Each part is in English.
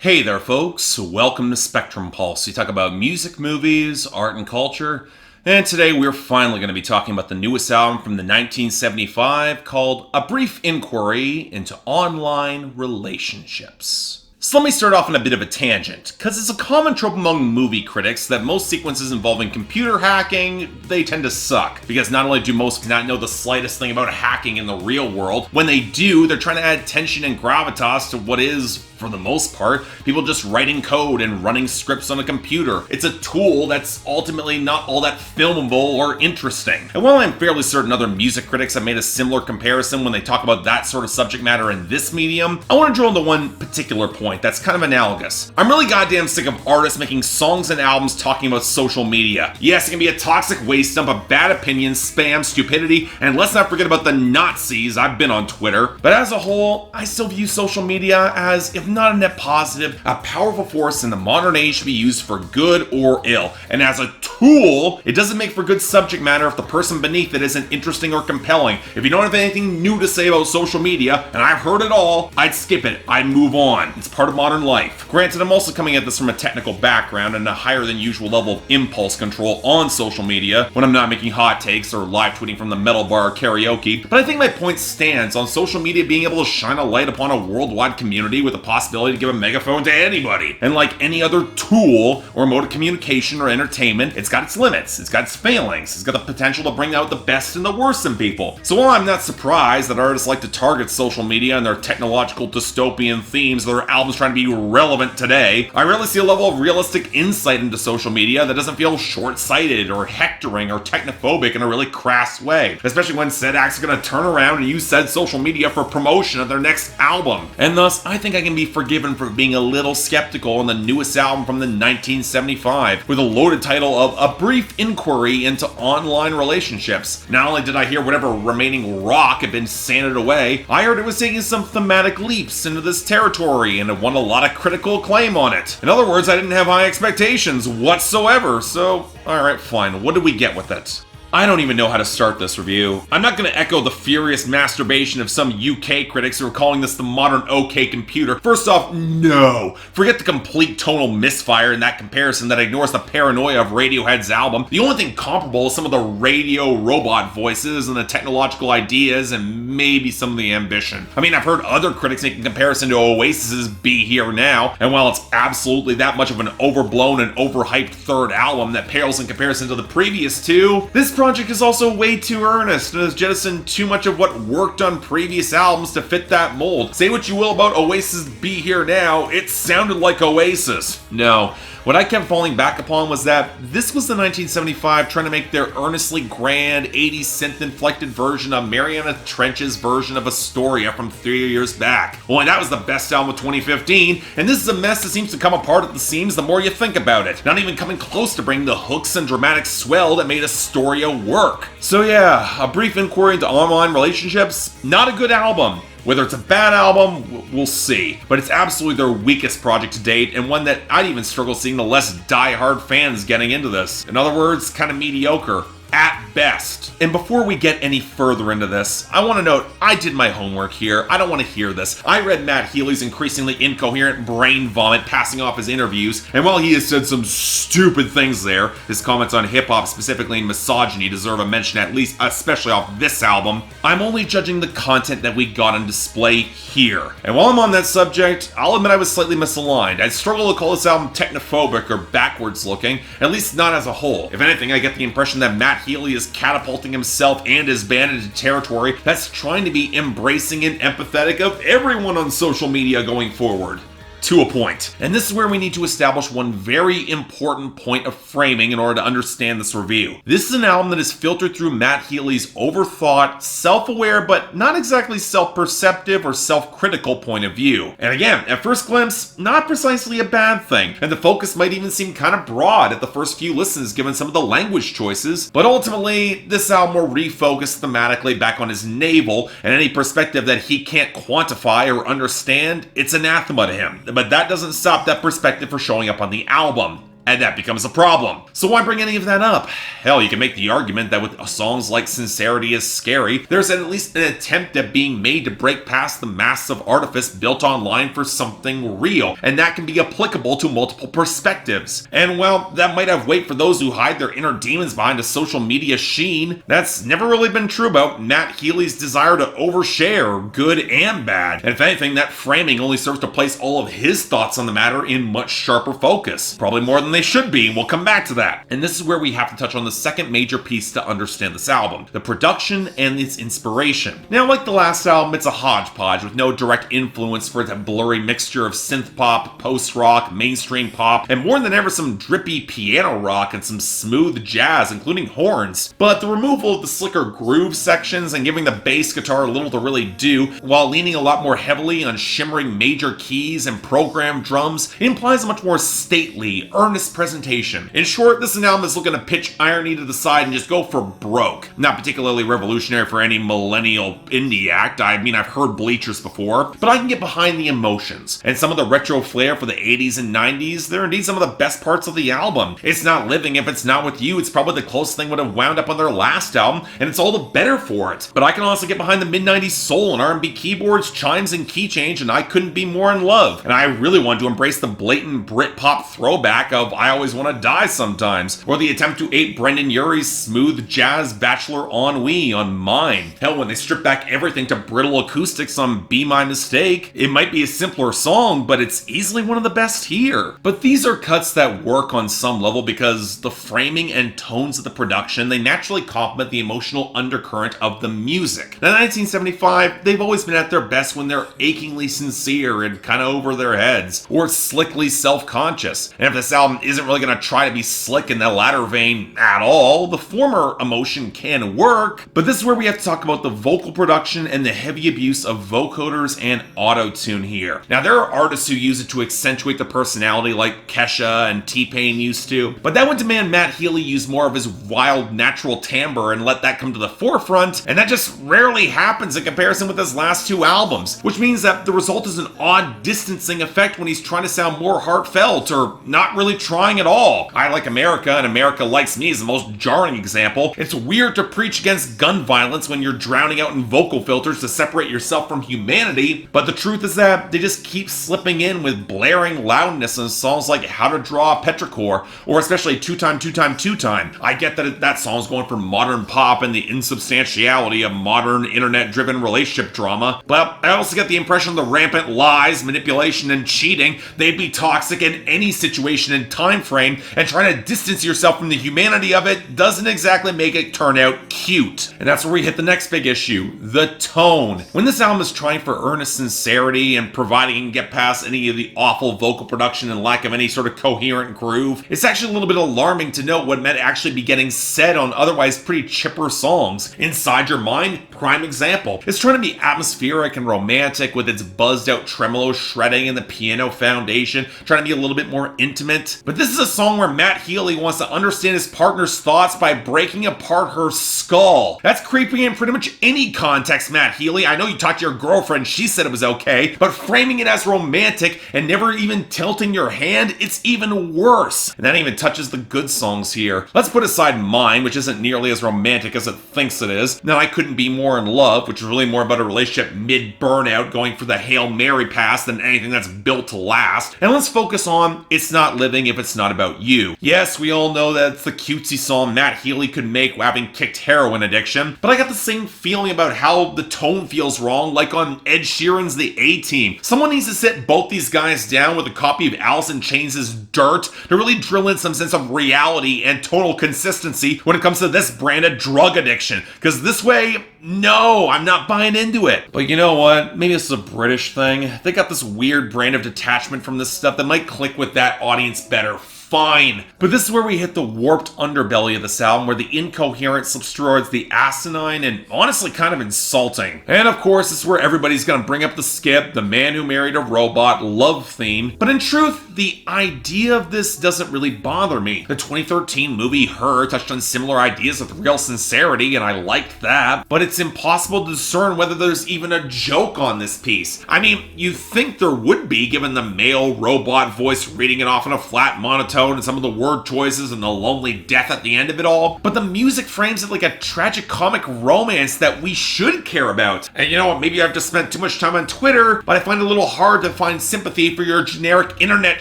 Hey there, folks. Welcome to Spectrum Pulse. We talk about music, movies, art, and culture. And today we're finally going to be talking about the newest album from the 1975 called A Brief Inquiry into Online Relationships. So let me start off on a bit of a tangent, because it's a common trope among movie critics that most sequences involving computer hacking, they tend to suck. Because not only do most not know the slightest thing about hacking in the real world, when they do, they're trying to add tension and gravitas to what is, for the most part, people just writing code and running scripts on a computer. It's a tool that's ultimately not all that filmable or interesting. And while I'm fairly certain other music critics have made a similar comparison when they talk about that sort of subject matter in this medium, I want to drill into one particular point that's kind of analogous. I'm really goddamn sick of artists making songs and albums talking about social media. Yes, it can be a toxic waste dump of bad opinions, spam, stupidity, and let's not forget about the Nazis. I've been on Twitter. But as a whole, I still view social media as, if not a net positive, a powerful force in the modern age to be used for good or ill. And as a tool, it doesn't make for good subject matter if the person beneath it isn't interesting or compelling. If you don't have anything new to say about social media, and I've heard it all, I'd skip it. I'd move on. It's part of modern life. Granted, I'm also coming at this from a technical background and a higher than usual level of impulse control on social media when I'm not making hot takes or live tweeting from the metal bar karaoke, but I think my point stands on social media being able to shine a light upon a worldwide community with the possibility to give a megaphone to anybody. And like any other tool or mode of communication or entertainment, it's got its limits, it's got its failings, it's got the potential to bring out the best and the worst in people. So while I'm not surprised that artists like to target social media and their technological dystopian themes of their albums trying to be relevant today, I rarely see a level of realistic insight into social media that doesn't feel short-sighted or hectoring or technophobic in a really crass way, especially when said acts are going to turn around and use said social media for promotion of their next album. And thus, I think I can be forgiven for being a little skeptical on the newest album from the 1975 with a loaded title of A Brief Inquiry into Online Relationships. Not only did I hear whatever remaining rock had been sanded away, I heard it was taking some thematic leaps into this territory and it won a lot of critical acclaim on it. In other words, I didn't have high expectations whatsoever, so alright, fine, what did we get with it? I don't even know how to start this review. I'm not going to echo the furious masturbation of some UK critics who are calling this the modern OK computer. First off, no. Forget the complete tonal misfire in that comparison that ignores the paranoia of Radiohead's album. The only thing comparable is some of the radio robot voices and the technological ideas and maybe some of the ambition. I mean, I've heard other critics make a comparison to Oasis's Be Here Now, and while it's absolutely that much of an overblown and overhyped third album that pales in comparison to the previous two, this project is also way too earnest and has jettisoned too much of what worked on previous albums to fit that mold. Say what you will about Oasis' Be Here Now, it sounded like Oasis. No. What I kept falling back upon was that this was the 1975 trying to make their earnestly grand 80s synth-inflected version of Mariana Trench's version of Astoria from 3 years back. Well, and that was the best album of 2015, and this is a mess that seems to come apart at the seams the more you think about it, not even coming close to bringing the hooks and dramatic swell that made Astoria work. So yeah, A Brief Inquiry into Online Relationships, not a good album. Whether it's a bad album, we'll see. But it's absolutely their weakest project to date, and one that I'd even struggle seeing the less die-hard fans getting into this. In other words, kind of mediocre. At best. And before we get any further into this, I want to note, I did my homework here. I don't want to hear this. I read Matt Healy's increasingly incoherent brain vomit passing off his interviews, and while he has said some stupid things there, his comments on hip-hop, specifically in misogyny, deserve a mention at least, especially off this album, I'm only judging the content that we got on display here. And while I'm on that subject, I'll admit I was slightly misaligned. I'd struggle to call this album technophobic or backwards looking, at least not as a whole. If anything, I get the impression that Matt Healy is catapulting himself and his band into territory that's trying to be embracing and empathetic of everyone on social media going forward. To a point. And this is where we need to establish one very important point of framing in order to understand this review. This is an album that is filtered through Matt Healy's overthought, self-aware, but not exactly self-perceptive or self-critical point of view. And again, at first glimpse, not precisely a bad thing, and the focus might even seem kind of broad at the first few listens given some of the language choices, but ultimately, this album will refocus thematically back on his navel, and any perspective that he can't quantify or understand, it's anathema to him. But that doesn't stop that perspective from showing up on the album. and that becomes a problem. So why bring any of that up? Hell, you can make the argument that with songs like Sincerity is Scary, there's at least an attempt at being made to break past the massive artifice built online for something real, and that can be applicable to multiple perspectives. And well, that might have weight for those who hide their inner demons behind a social media sheen. That's never really been true about Matt Healy's desire to overshare, good and bad. And if anything, that framing only serves to place all of his thoughts on the matter in much sharper focus. Probably more than they should be, and we'll come back to that. And this is where we have to touch on the second major piece to understand this album, the production and its inspiration. Now, like the last album, it's a hodgepodge with no direct influence for that blurry mixture of synth pop, post-rock, mainstream pop, and more than ever some drippy piano rock and some smooth jazz, including horns. But the removal of the slicker groove sections and giving the bass guitar little to really do, while leaning a lot more heavily on shimmering major keys and programmed drums, implies a much more stately, earnest presentation. In short, this album is looking to pitch irony to the side and just go for broke. Not particularly revolutionary for any millennial indie act. I mean, I've heard Bleachers before, but I can get behind the emotions. And some of the retro flair for the 80s and 90s, they're indeed some of the best parts of the album. It's Not Living If It's Not With You, it's probably the closest thing would have wound up on their last album, and it's all the better for it. But I can also get behind the mid-90s soul and R&B keyboards, chimes, and key change, and I couldn't be more in love. And I really wanted to embrace the blatant Britpop throwback of I Always Want to Die Sometimes, or the attempt to ape Brendan Urie's smooth jazz bachelor ennui on Mine. Hell, when they strip back everything to brittle acoustics on Be My Mistake, it might be a simpler song, but it's easily one of the best here. But these are cuts that work on some level because the framing and tones of the production, they naturally complement the emotional undercurrent of the music. Now, 1975, they've always been at their best when they're achingly sincere and kind of over their heads, or slickly self-conscious. And if this album isn't really going to try to be slick in the latter vein at all, the former emotion can work. But this is where we have to talk about the vocal production and the heavy abuse of vocoders and auto-tune here. Now, there are artists who use it to accentuate the personality like Kesha and T-Pain used to, but that would demand Matt Healy use more of his wild natural timbre and let that come to the forefront, and that just rarely happens in comparison with his last two albums, which means that the result is an odd distancing effect when he's trying to sound more heartfelt or not really trying at all. I Like America and America Likes Me is the most jarring example. It's weird to preach against gun violence when you're drowning out in vocal filters to separate yourself from humanity, but the truth is that they just keep slipping in with blaring loudness in songs like How to Draw a Petrichor, or especially Two Time, Two Time, Two Time. I get that that song's going for modern pop and the insubstantiality of modern internet-driven relationship drama, but I also get the impression the rampant lies, manipulation, and cheating, they'd be toxic in any situation and time frame, and trying to distance yourself from the humanity of it doesn't exactly make it turn out cute. And that's where we hit the next big issue, the tone. When this album is trying for earnest sincerity and providing it can get past any of the awful vocal production and lack of any sort of coherent groove, it's actually a little bit alarming to note what might actually be getting said on otherwise pretty chipper songs. Inside Your Mind, prime example. It's trying to be atmospheric and romantic with its buzzed out tremolo shredding and the piano foundation, trying to be a little bit more intimate. But this is a song where Matt Healy wants to understand his partner's thoughts by breaking apart her skull. That's creepy in pretty much any context, Matt Healy. I know you talked to your girlfriend, she said it was okay, but framing it as romantic and never even tilting your hand, it's even worse. And that even touches the good songs here. Let's put aside Mine, which isn't nearly as romantic as it thinks it is. Now, I Couldn't Be More in Love, which is really more about a relationship mid-burnout going for the Hail Mary pass than anything that's built to last. And let's focus on It's Not Living If It's Not About You. Yes, we all know that it's the cutesy song Matt Healy could make having kicked heroin addiction, but I got the same feeling about how the tone feels wrong, like on Ed Sheeran's The A-Team. Someone needs to sit both these guys down with a copy of Alice in Chains' Dirt to really drill in some sense of reality and tonal consistency when it comes to this brand of drug addiction. Because this way, no, I'm not buying into it. But you know what? Maybe this is a British thing. They got this weird brand of detachment from this stuff that might click with that audience better. Fine. But this is where we hit the warped underbelly of this album, where the incoherent slips towards the asinine and honestly kind of insulting. And of course, this is where everybody's gonna bring up the skip, the man who married a robot love theme. But in truth, the idea of this doesn't really bother me. The 2013 movie Her touched on similar ideas with real sincerity, and I liked that. But it's impossible to discern whether there's even a joke on this piece. I mean, you'd think there would be, given the male robot voice reading it off in a flat monotone tone and some of the word choices and the lonely death at the end of it all, but the music frames it like a tragic comic romance that we should care about. And you know what, maybe I've just spent too much time on Twitter, but I find it a little hard to find sympathy for your generic internet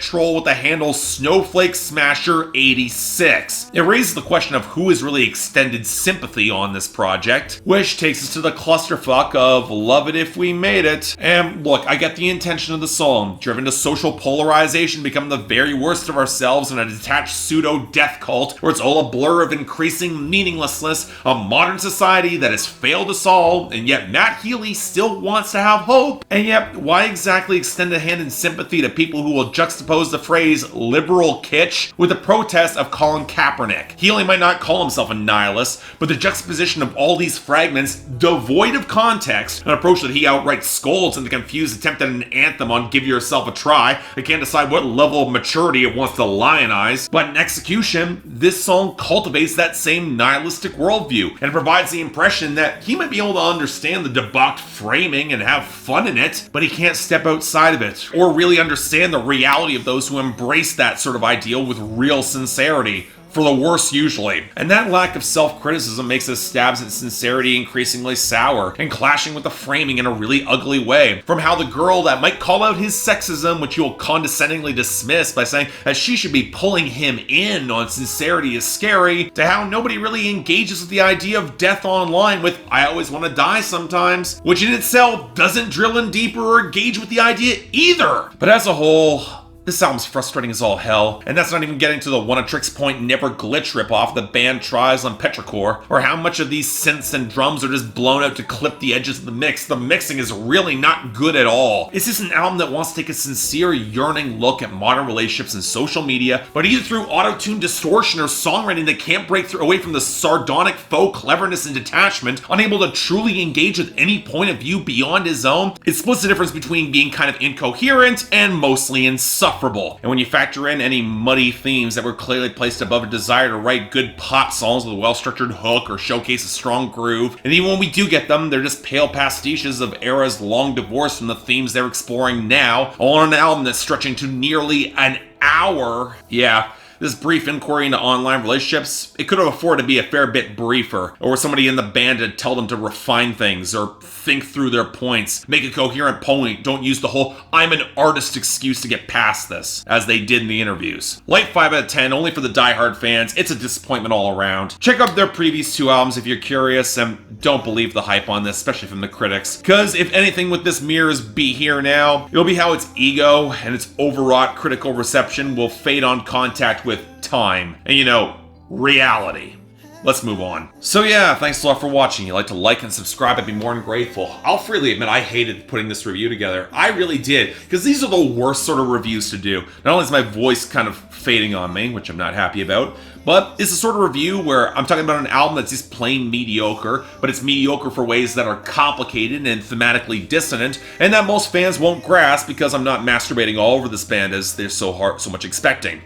troll with the handle Snowflake Smasher 86. It raises the question of who has really extended sympathy on this project, which takes us to the clusterfuck of love it if we made it. And look, I get the intention of the song, driven to social polarization, become the very worst of ourselves in a detached pseudo-death cult where it's all a blur of increasing meaninglessness, a modern society that has failed us all, and yet Matt Healy still wants to have hope. And yet, why exactly extend a hand in sympathy to people who will juxtapose the phrase liberal kitsch with the protest of Colin Kaepernick? Healy might not call himself a nihilist, but the juxtaposition of all these fragments, devoid of context, an approach that he outright scolds in the confused attempt at an anthem on Give Yourself a Try, I can't decide what level of maturity it wants to lionize, but in execution, this song cultivates that same nihilistic worldview, and provides the impression that he might be able to understand the debauched framing and have fun in it, but he can't step outside of it, or really understand the reality of those who embrace that sort of ideal with real sincerity. For the worse, usually. And that lack of self-criticism makes his stabs at sincerity increasingly sour, and clashing with the framing in a really ugly way. From how the girl that might call out his sexism, which you'll condescendingly dismiss by saying that she should be pulling him in on sincerity is scary, to how nobody really engages with the idea of death online with I always want to die sometimes, which in itself doesn't drill in deeper or engage with the idea either. But as a whole, this album's frustrating as all hell, and that's not even getting to the One-A-Tricks Point Never Glitch ripoff the band tries on Petrichor, or how much of these synths and drums are just blown out to clip the edges of the mix. The mixing is really not good at all. It's just an album that wants to take a sincere, yearning look at modern relationships and social media, but either through auto-tune distortion or songwriting that can't break through away from the sardonic faux cleverness and detachment, unable to truly engage with any point of view beyond his own. It splits the difference between being kind of incoherent and mostly insufferable. And when you factor in any muddy themes that were clearly placed above a desire to write good pop songs with a well-structured hook or showcase a strong groove, and even when we do get them, they're just pale pastiches of eras long divorced from the themes they're exploring now, all on an album that's stretching to nearly an hour. Yeah. This brief inquiry into online relationships, it could have afforded to be a fair bit briefer, or with somebody in the band to tell them to refine things, or think through their points, make a coherent point, don't use the whole I'm an artist excuse to get past this, as they did in the interviews. Light 5 out of 10, only for the diehard fans, it's a disappointment all around. Check out their previous two albums if you're curious, and don't believe the hype on this, especially from the critics, because if anything with this mirror's Be Here Now, it'll be how its ego and its overwrought critical reception will fade on contact with time and, reality. Let's move on. So yeah, thanks a lot for watching. If you'd like to like and subscribe, I'd be more than grateful. I'll freely admit I hated putting this review together. I really did, because these are the worst sort of reviews to do. Not only is my voice kind of fading on me, which I'm not happy about, but it's the sort of review where I'm talking about an album that's just plain mediocre, but it's mediocre for ways that are complicated and thematically dissonant, and that most fans won't grasp because I'm not masturbating all over this band as they're so much expecting.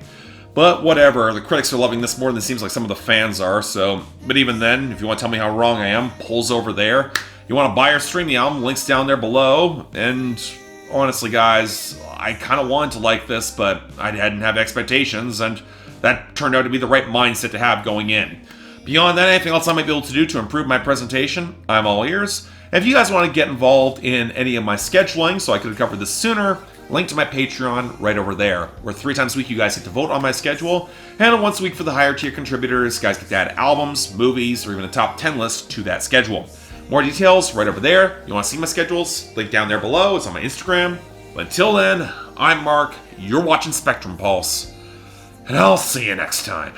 But whatever, the critics are loving this more than it seems like some of the fans are, so... But even then, if you want to tell me how wrong I am, polls over there. You want to buy or stream the album, links down there below. And honestly, guys, I kind of wanted to like this, but I hadn't have expectations, and that turned out to be the right mindset to have going in. Beyond that, anything else I might be able to do to improve my presentation, I'm all ears. And if you guys want to get involved in any of my scheduling, so I could have covered this sooner, link to my Patreon right over there, where 3 times a week you guys get to vote on my schedule, and once a week for the higher tier contributors, guys get to add albums, movies, or even a top 10 list to that schedule. More details right over there. You want to see my schedules? Link down there below. It's on my Instagram. But until then, I'm Mark, you're watching Spectrum Pulse, and I'll see you next time.